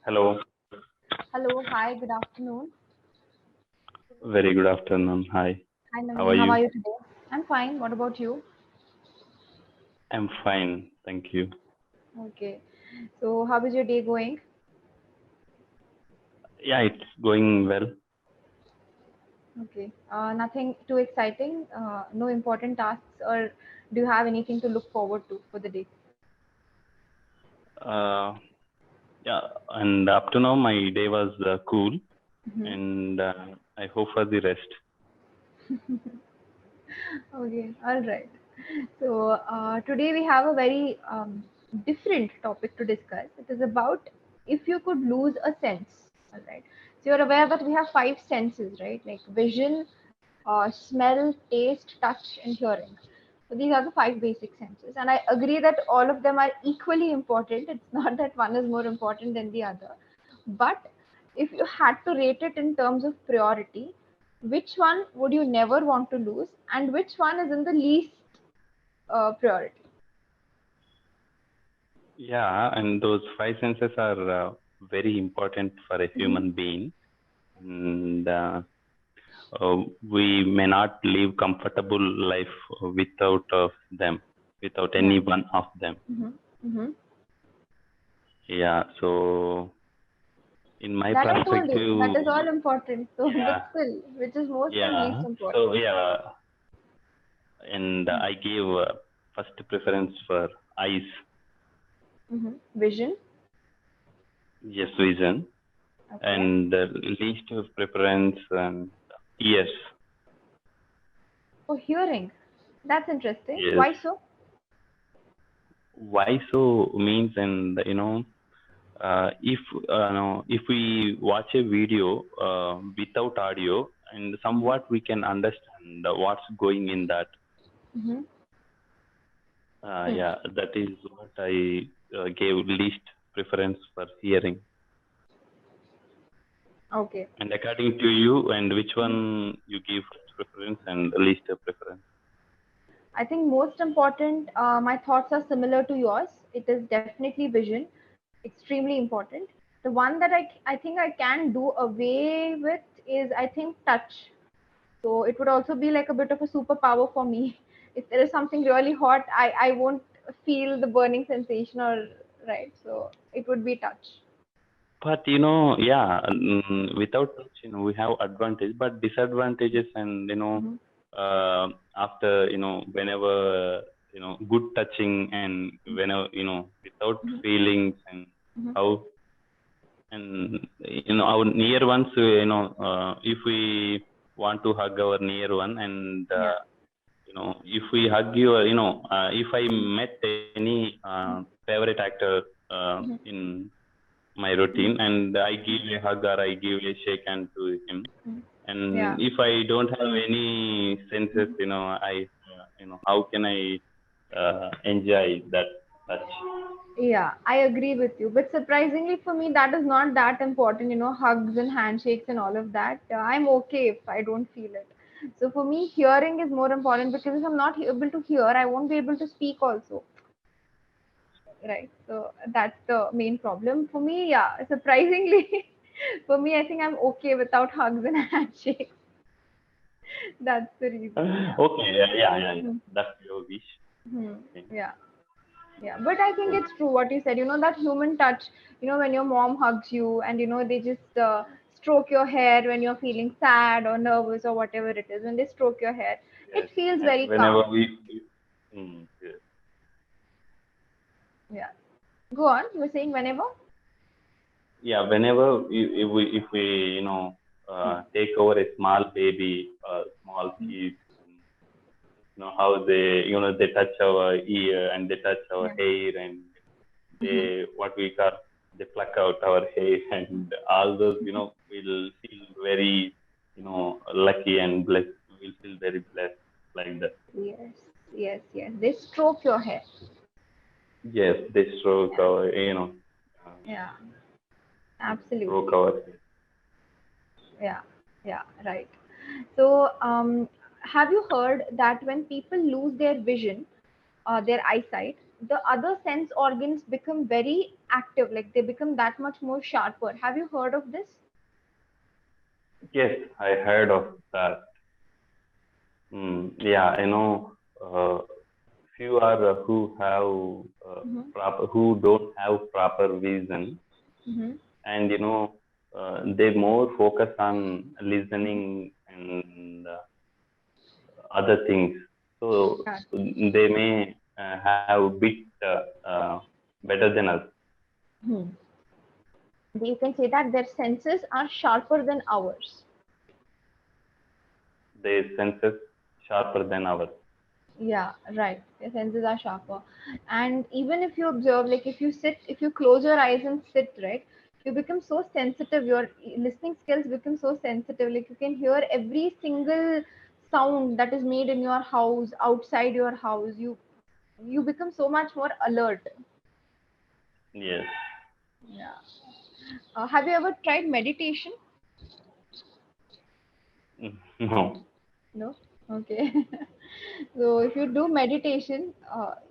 Hello. Hello, hi, good afternoon. Very good afternoon. Hi. Hi, How Naveen. are How are you? you today? I'm fine. What about you? I'm fine. Thank you. Okay. So, how is your day going? Yeah, it's going well. Okay. Nothing too exciting. No important tasks, or do you have anything to look forward to for the day? Uh, yeah, and up to now, my day was cool, Mhm. and I hope for the rest. Okay. All right. So, today we have a very different topic to discuss. It is about if you could lose a sense. All right. So, you're aware that we have five senses, right? Like vision, smell, taste, touch, and hearing. So these are the five basic senses. And I agree that all of them are equally important. It's not that one is more important than the other. But if you had to rate it in terms of priority, which one would you never want to lose, and which one is in the least priority? Yeah, and those five senses are very important for a Mhm. human being, and we may not live comfortable life without them, without Yeah. any one of them. Hmm. Hmm. Yeah. So, in my That I told you. perspective, That is all important. So, but yeah. still, which is most and least Yeah. So important? yeah, and I gave first preference for eyes, Hmm. Vision. yes, vision, Okay. and least of preference and ears, Oh, hearing. That's interesting. yes. Why so? Why so means, and if no, if we watch a video without audio, and Hmm. somewhat we can understand what's going in that. Hmm. Hmm. Yeah, that is what I gave least preference for hearing. Okay. And according to you, and which Mhm. one you give first preference and least preference? I think most important, my thoughts are similar to yours. It is definitely vision, extremely important. The one that I think I can do away with is, I think, touch. So it would also be like a bit of a superpower for me. If there is something really hot, I won't feel the burning sensation or right. So it would be touch. But yeah, without touch, we have advantage, but disadvantages, and Hmm. after whenever good touching, and whenever without Hmm. feelings, and Hmm. how, and our near ones, if we want to hug our near one, and Yeah. if we hug you, if I met any favorite actor Hmm. in my routine, and I give a hug or I give a shake hand to him, Hmm. Yeah. and if I don't have any senses, how can I enjoy that touch? Yeah, I agree with you. But surprisingly for me, that is not that important, hugs and handshakes and all of that. I'm okay if I don't feel it. So for me, hearing is more important because if I'm not able to hear, I won't be able to speak also. Right. So that's the main problem. For me, yeah, surprisingly, for me, I think I'm okay without hugs and handshakes. That's the reason. Okay, yeah. Hmm. That's your wish. Hmm. Okay. Yeah. Yeah, but I think So, it's true what you said. That human touch, when your mom hugs you and, they just stroke your hair when you're feeling sad or nervous or whatever it is, when they stroke your hair, yes, it feels and very whenever calm. yes. Yeah. Go on. You were saying whenever? Yeah, whenever if we Hmm. take over a small baby, small Hmm. kids, how they touch our ear, and they touch our Yeah. hair, and Hmm. they what we call, they pluck out our hair, and all those, will feel very lucky and blessed. We'll feel very blessed like that. Yes. Yes. Yes. They stroke your hair. Yes, they stroke Yeah. our, uh, Yeah. stroke Absolutely. our hair. Yeah. Yeah. Right. So, have you heard that when people lose their vision, their eyesight. the other sense organs become very active, like they become that much more sharper. Have you heard of this? Yes, I heard of that. Yeah, few are who have Mm-hmm. proper, who don't have proper vision, Mm-hmm. and they more focus on listening and other things. So Yeah. they may have bit uh, better than us. Hmm. You can say that their senses are sharper than ours. Their senses sharper than ours. Yeah, right. Your senses are sharper. And even if you observe, like if you sit, if you close your eyes and sit, right, you become so sensitive. Your listening skills become so sensitive. Like you can hear every single sound that is made in your house, outside your house. You become so much more alert. Yes. Yeah. Have you ever tried meditation? No. No? Okay. So if you do meditation,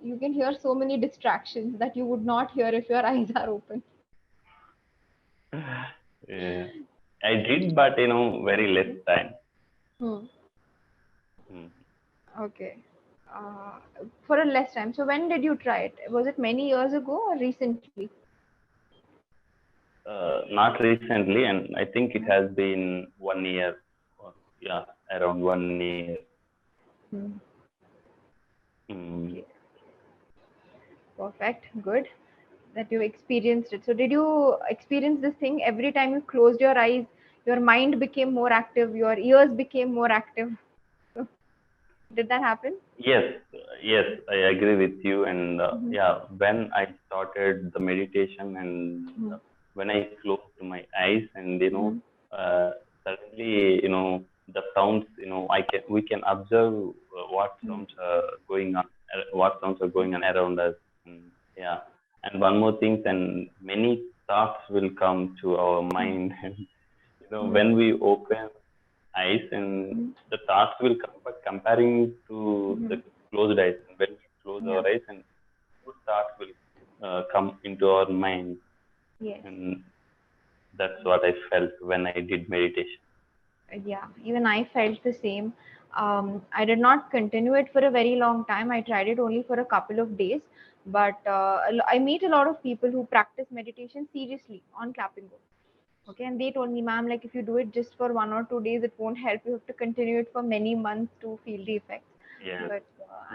you can hear so many distractions that you would not hear if your eyes are open. Yeah. I did, but very less time. Hmm. Mm. Okay. Uh, for a less time. So when did you try it? Was it many years ago or recently? Not recently, and I think it has been 1 year. Or, yeah, around 1 year. Hmm. Mm. Okay. Perfect. Good that you experienced it. So did you experience this thing every time you closed your eyes, your mind became more active, your ears became more active? So, did that happen? Yes, yes, I agree with you. And Mm-hmm. yeah, when I started the meditation and when I closed my eyes, and Mm-hmm. suddenly, the sounds, we can observe what Mm-hmm. sounds are going on, what sounds are going on around us. And yeah, and one more thing, and many thoughts will come to our mind. And when we open eyes, and Mm-hmm. the thoughts will come, but comparing to the Mm-hmm. closed eyes, and when we close Yeah. our eyes, and good thoughts will come into our mind. Yes. And that's what I felt when I did meditation. Yeah, even I felt the same. I did not continue it for a very long time. I tried it only for a couple of days, but I meet a lot of people who practice meditation seriously on Clapingo. Okay, and they told me, ma'am, like if you do it just for 1 or 2 days, it won't help. You have to continue it for many months to feel the effects. Yes, But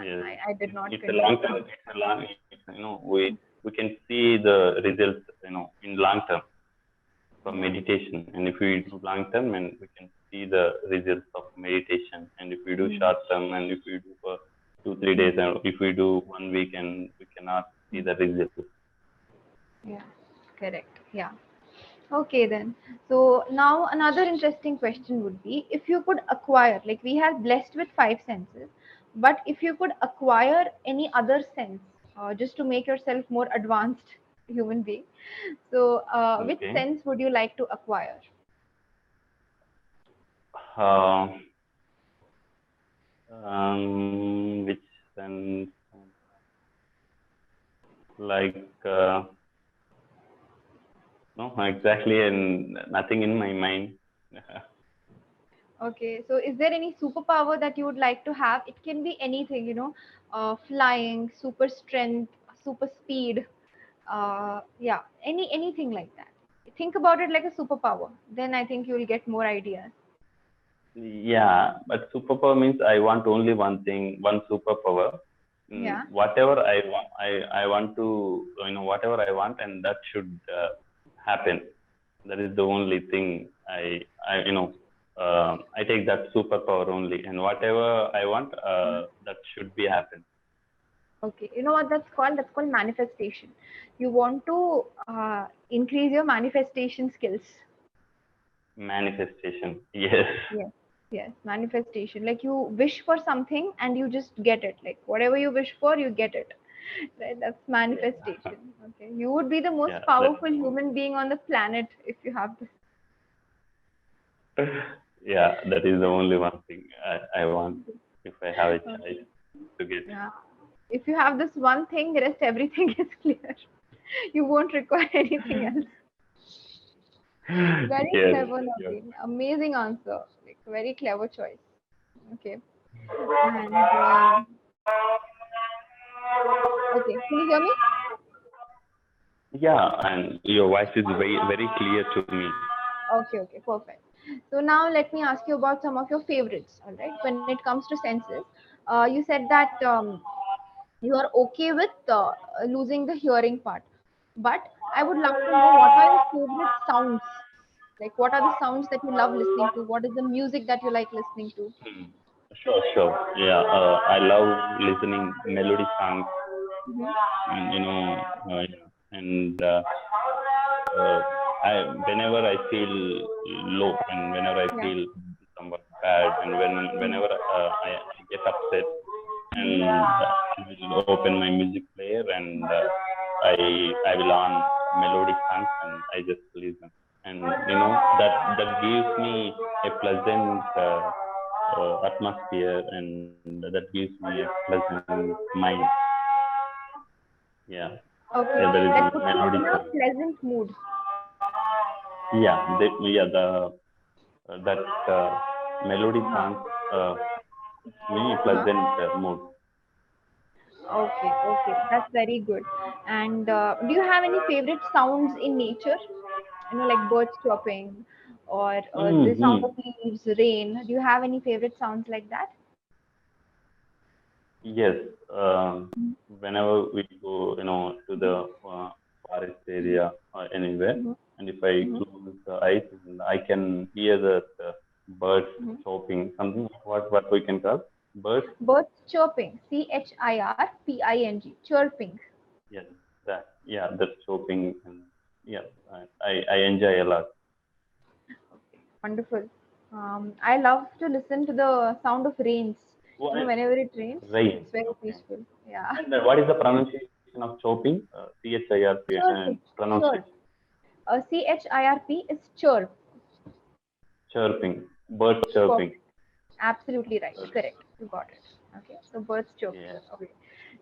yes, I did not it's a long continue. term. It's a long. We can see the results, in long term for Yeah. meditation. And if we do long term, and we can see the results of meditation. And if we do Mm. short term, and if we do for 2 3 days, and if we do 1 week, and we cannot see Mm. the results. Yeah, correct. Yeah. Okay, then. So now another interesting question would be if you could acquire, like we are blessed with five senses, but if you could acquire any other sense just to make yourself more advanced human being, so which Okay. sense would you like to acquire? Uh, which sense? Like, no, exactly, and nothing in my mind. Okay, so is there any superpower that you would like to have? It can be anything, flying, super strength, super speed, yeah, anything like that. Think about it like a superpower. Then I think you'll get more ideas. Yeah, but superpower means I want only one thing, one superpower. Yeah. Whatever I want, I want to, whatever I want, and that should happen. That is the only thing I take that superpower only, and whatever I want, that should be happen. Okay. You know what that's called? That's called manifestation. You want to increase your manifestation skills. Manifestation. Yes. Yes. Yes. Manifestation. Like you wish for something and you just get it. Like whatever you wish for, you get it. Right? That's Yeah. manifestation. Okay. You would be the Yeah. most That is powerful the one. human being on the planet if you have this. Yeah, that is the only one thing I want if I have a choice to get. Yeah. If you have this one thing, the rest everything is clear. You won't require anything else. Very Yes, clever, yes. Naveen. Amazing answer. Like very clever choice. Okay. And okay, can you hear me? Yeah, and your voice is very, very clear to me. Okay, okay, perfect. So now let me ask you about some of your favorites. All right. When it comes to senses, you said that you are okay with losing the hearing part, but I would love to know what are your favorite sounds. Like, what are the sounds that you love listening to? What is the music that you like listening to? Hmm. Sure, sure. Yeah, I love listening melody songs, Hmm. and yeah. And uh, I whenever I feel low and whenever I Yeah. feel somewhat bad and Mm-hmm. whenever I get upset, Mm-hmm. and I will open my music player and I will on melodic songs and I just listen, and that gives me a pleasant atmosphere, and that gives me a pleasant mind. Yeah, yeah, Okay, there is that a puts you melodic in a song. pleasant mood. Yeah, the that melody songs me Uh-huh. pleasant mood. Okay, okay, that's very good. And do you have any favorite sounds in nature? Like birds chirping or the sound Mm-hmm. of leaves, rain. Do you have any favorite sounds like that? Yes, whenever we go, to the forest area or anywhere, Mm-hmm. and if I Mm-hmm. close the eyes, and I can hear the birds Mm-hmm. chopping, something like what we can call birds. Birds chirping, CHIRPING, chirping. Yes, that's chopping, and yeah, I enjoy a lot. Wonderful. I love to listen to the sound of rains. What Whenever it rains, rain? it's very Okay. peaceful. Yeah. And what is the pronunciation of chopping? CHIRP Chirping. pronunciation. Chirp. CHIRP is chirp. Chirping, birds chirping. Perfect. Absolutely right. Okay. Correct. You got it. Okay. So birds chirping. Yeah. Okay.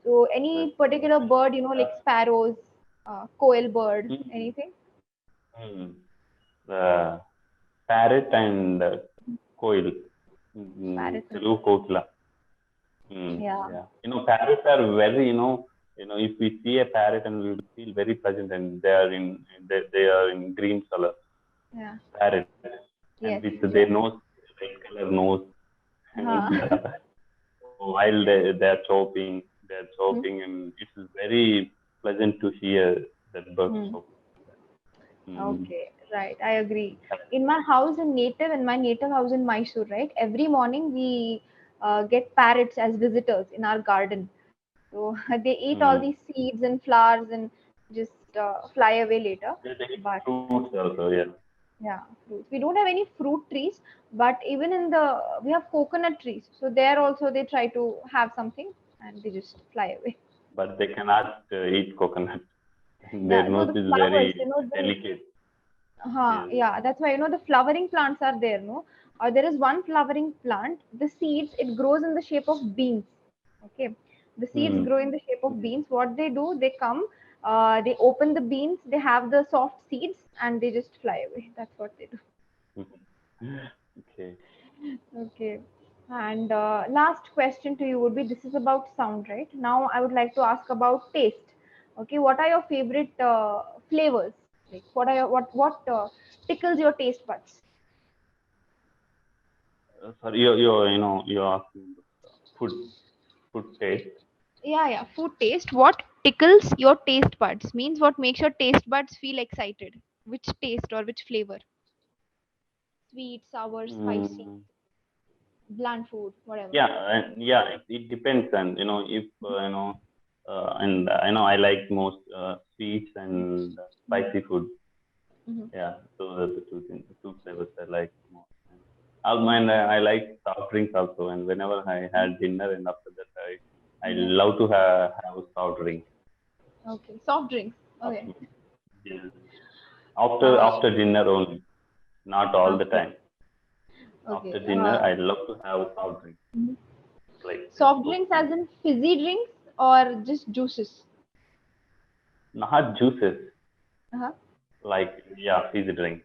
So Birds any chirping. particular bird, Uh, like sparrows, quail bird, hmm, anything? hmm. The parrot and coil. Parrots and Telugu Kotla. yeah. Yeah. Parrots are very, if we see a parrot and we will feel very pleasant, and they are in green color Yeah. parrot, and with Yes. their Yes. nose, red color nose, and Uh-huh. while they're chopping, and it is very pleasant to hear that bird Hmm. chop. Mm. Okay, right. I agree. In my native house in Mysore, right? Every morning we get parrots as visitors in our garden. So they eat all Mm. these seeds and flowers and just fly away later. They eat But fruits also, yeah. yeah, fruits. We don't have any fruit trees, but even in the we have coconut trees. So there also they try to have something and they just fly away. But they cannot eat coconut. Their Yeah, no, nose the is flowers, very delicate. Yes. Yeah, that's why the flowering plants are there, no? There is one flowering plant. The seeds it grows in the shape of beans. Okay, the seeds Mm. grow in the shape of beans. What they do, they come, they open the beans, they have the soft seeds, and they just fly away. That's what they do. Okay. Okay. And last question to you would be this is about sound, right? Now I would like to ask about taste. Okay, what are your favorite flavors? Like what are your what tickles your taste buds? Sorry, you're asking food food taste. Yeah, yeah. Food taste. What tickles your taste buds? Means what makes your taste buds feel excited? Which taste or which flavor? Sweet, sour, spicy, Mm. bland food, whatever. Yeah, yeah. It depends, and if and I like most sweets and Mm-hmm. spicy food. Mm-hmm. Yeah, those are the two things, the two flavors I like most. And I like soft drinks also, and whenever I had dinner, and after that I Yeah. love to have soft drink Okay. Soft drinks. Okay. after dinner. After Uh, after dinner only, not all the okay. time. After Okay. dinner, I love to have soft drink Mhm. like Soft drinks Coke. as in fizzy drinks or just juices? Not juices, Uh-huh. like yeah, fizzy drink.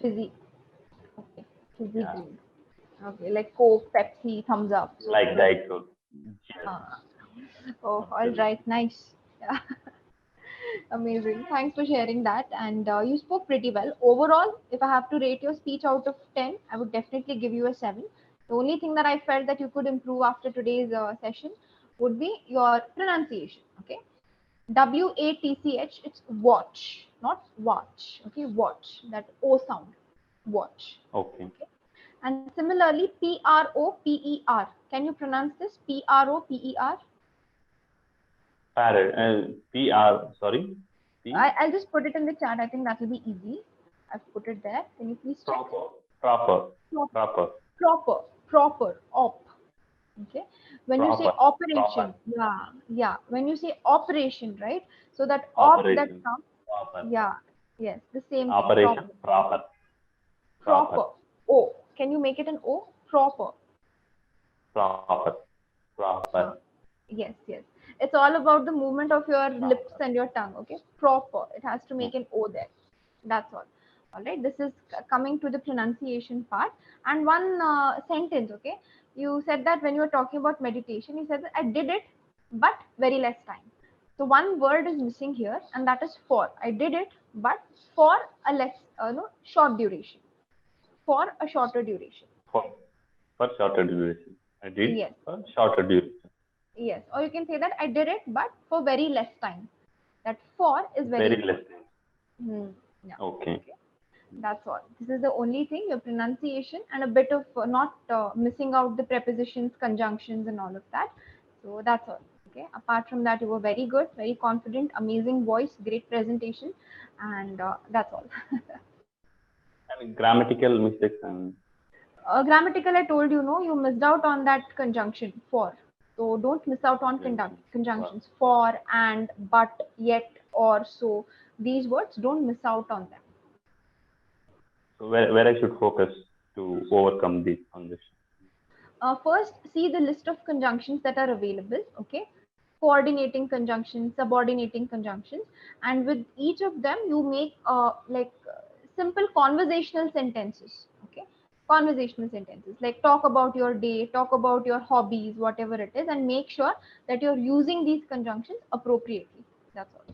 Fizzy. Okay. Fizzy Yeah, drink. Okay, like Coke, Pepsi, Thumbs Up. like Those. Diet Coke. Yes, Uh, oh, all right, absolutely. nice. Yeah. Amazing. Thanks for sharing that. And you spoke pretty well. Overall, if I have to rate your speech out of 10, I would definitely give you a 7. The only thing that I felt that you could improve after today's session would be your pronunciation. Okay. WATCH, it's watch, not watch. Okay. Watch. That O sound. Watch. Okay. Okay. And similarly, PROPER. Can you pronounce this? PROPER? Parrot. Sorry. P. I'll just put it in the chat. I think that will be easy. I've put it there. Can you please check? Proper. Proper. Pro- Proper. proper, okay. When you say Proper. Proper. operation, yeah. When you say operation, right? So that op that Operation. comes, Proper. yeah, yes, the same thing. Operation. Proper. Proper. Proper. O. Can you make it an O? Proper. Proper. Proper. Uh, yes, yes. It's all about the movement of your lips Proper. and your tongue. Okay, proper. It has to Hmm. make an O there. That's all. All right. This is coming to the pronunciation part. And one sentence. Okay, you said that when you were talking about meditation, you said that I did it, but very less time. So one word is missing here, and that is for. I did it, but for a less, no, short duration. For a shorter duration. For, for shorter duration. I did Yes. for shorter duration. Yes, or you can say that I did it, but for very less time. That for is very Very less important. time. Hmm. Yeah. Okay. Okay. That's all. This is the only thing, your pronunciation and a bit of not missing out the prepositions, conjunctions, and all of that. So that's all. Okay. Apart from that, you were very good, very confident, amazing voice, great presentation, and that's all. And grammatical mistakes and Grammatical, I told you, no, you missed out on that conjunction for. So don't miss out on conjunction. Wow. conjunctions for, and, but, yet, or, so. These words, don't miss out on them. So where I should focus to overcome this congestion? First, see the list of conjunctions that are available. Okay, coordinating conjunctions, subordinating conjunctions, and with each of them, you make simple conversational sentences. Okay, conversational sentences like talk about your day, talk about your hobbies, whatever it is, and make sure that you're using these conjunctions appropriately. That's all.